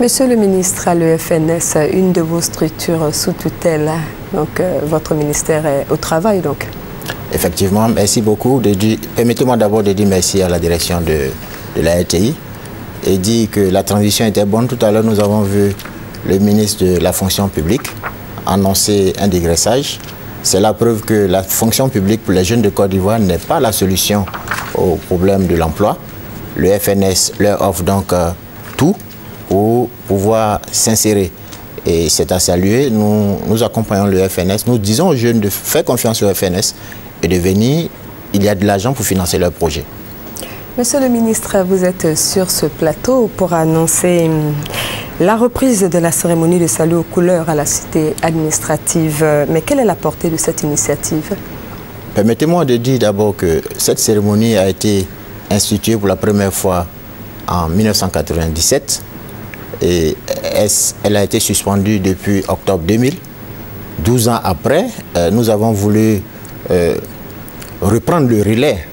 Monsieur le ministre, à l'EFNS, une de vos structures sous tutelle, donc votre ministère est au travail donc. Effectivement, merci beaucoup. Permettez-moi d'abord de dire merci à la direction de la RTI et dire que la transition était bonne. Tout à l'heure, nous avons vu le ministre de la fonction publique annoncer un dégraissage. C'est la preuve que la fonction publique pour les jeunes de Côte d'Ivoire n'est pas la solution au problème de l'emploi. Le FNS leur offre donc tout pour pouvoir s'insérer. Et c'est à saluer. Nous accompagnons le FNS. Nous disons aux jeunes de faire confiance au FNS et de venir. Il y a de l'argent pour financer leurs projets. Monsieur le ministre, vous êtes sur ce plateau pour annoncer la reprise de la cérémonie de salut aux couleurs à la cité administrative. Mais quelle est la portée de cette initiative? Permettez-moi de dire d'abord que cette cérémonie a été instituée pour la première fois en 1997 et elle a été suspendue depuis octobre 2000. 12 ans après, nous avons voulu reprendre le relais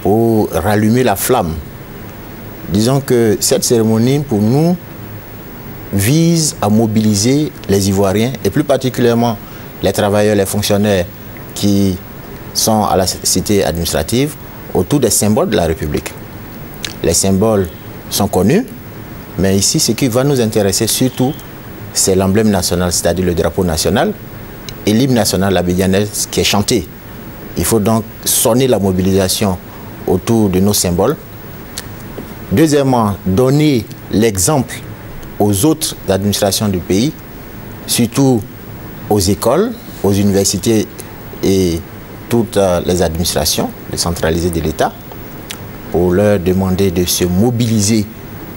pour rallumer la flamme. Disons que cette cérémonie, pour nous, vise à mobiliser les Ivoiriens et plus particulièrement les travailleurs, les fonctionnaires qui sont à la cité administrative autour des symboles de la République. Les symboles sont connus, mais ici, ce qui va nous intéresser surtout, c'est l'emblème national, c'est-à-dire le drapeau national et l'hymne national abidjanais qui est chanté. Il faut donc sonner la mobilisation autour de nos symboles. Deuxièmement, donner l'exemple aux autres administrations du pays, surtout aux écoles, aux universités et toutes les administrations décentralisées de l'État, pour leur demander de se mobiliser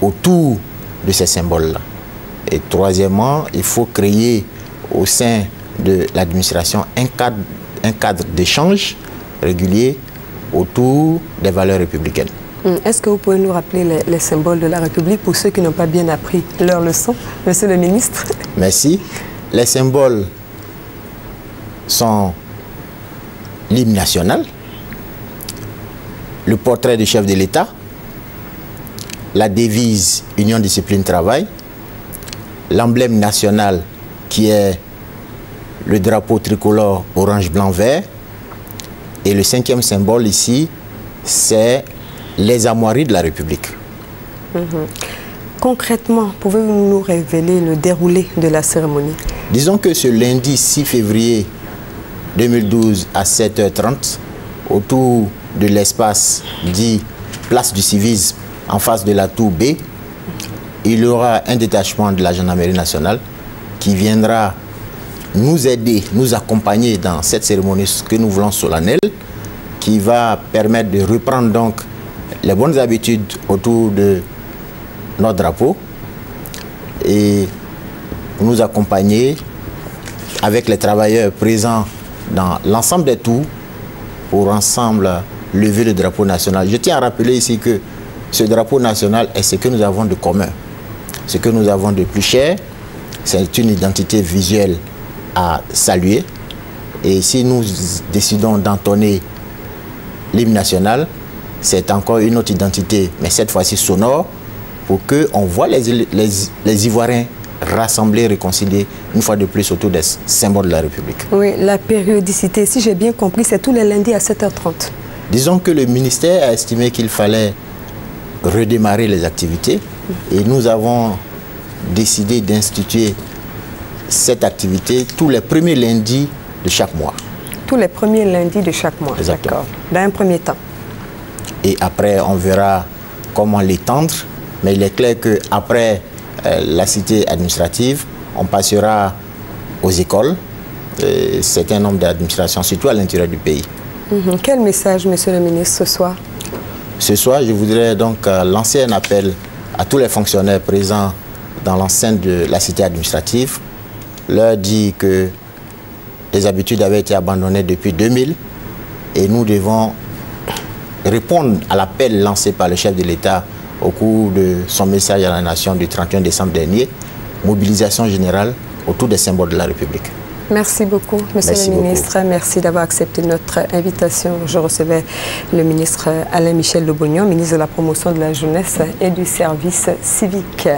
autour de ces symboles-là. Et troisièmement, il faut créer au sein de l'administration un cadre d'échange régulier autour des valeurs républicaines. Est-ce que vous pouvez nous rappeler les symboles de la République pour ceux qui n'ont pas bien appris leur leçon, monsieur le ministre? Merci. Les symboles sont l'hymne national, le portrait du chef de l'État, la devise Union, Discipline, Travail, l'emblème national qui est le drapeau tricolore orange, blanc, vert, et le cinquième symbole ici, c'est les armoiries de la République. Concrètement, pouvez-vous nous révéler le déroulé de la cérémonie? Disons que ce lundi 6 février 2012 à 7h30, autour de l'espace dit Place du Civisme, en face de la tour B, il y aura un détachement de la gendarmerie nationale qui viendra nous aider, nous accompagner dans cette cérémonie que nous voulons solennelle, qui va permettre de reprendre donc les bonnes habitudes autour de notre drapeau et nous accompagner avec les travailleurs présents dans l'ensemble des tours pour ensemble lever le drapeau national. Je tiens à rappeler ici que ce drapeau national est ce que nous avons de commun, ce que nous avons de plus cher. C'est une identité visuelle à saluer. Et si nous décidons d'entonner l'hymne national, c'est encore une autre identité, mais cette fois-ci sonore, pour qu'on voit les Ivoiriens rassemblés, réconciliés, une fois de plus autour des symboles de la République. Oui, la périodicité, si j'ai bien compris, c'est tous les lundis à 7h30. Disons que le ministère a estimé qu'il fallait redémarrer les activités et nous avons décidé d'instituer cette activité tous les premiers lundis de chaque mois. Tous les premiers lundis de chaque mois, d'accord. Dans un premier temps. Et après, on verra comment l'étendre. Mais il est clair qu'après la cité administrative, on passera aux écoles, certain nombre d'administrations, surtout à l'intérieur du pays. Quel message, monsieur le ministre, ce soir? Ce soir, je voudrais donc lancer un appel à tous les fonctionnaires présents dans l'enceinte de la cité administrative, leur dire que les habitudes avaient été abandonnées depuis 2000 et nous devons répondre à l'appel lancé par le chef de l'État au cours de son message à la nation du 31 décembre dernier, mobilisation générale autour des symboles de la République. Merci beaucoup, monsieur le ministre. Merci d'avoir accepté notre invitation. Je recevais le ministre Alain Michel Lobognon, ministre de la Promotion de la Jeunesse et du Service civique.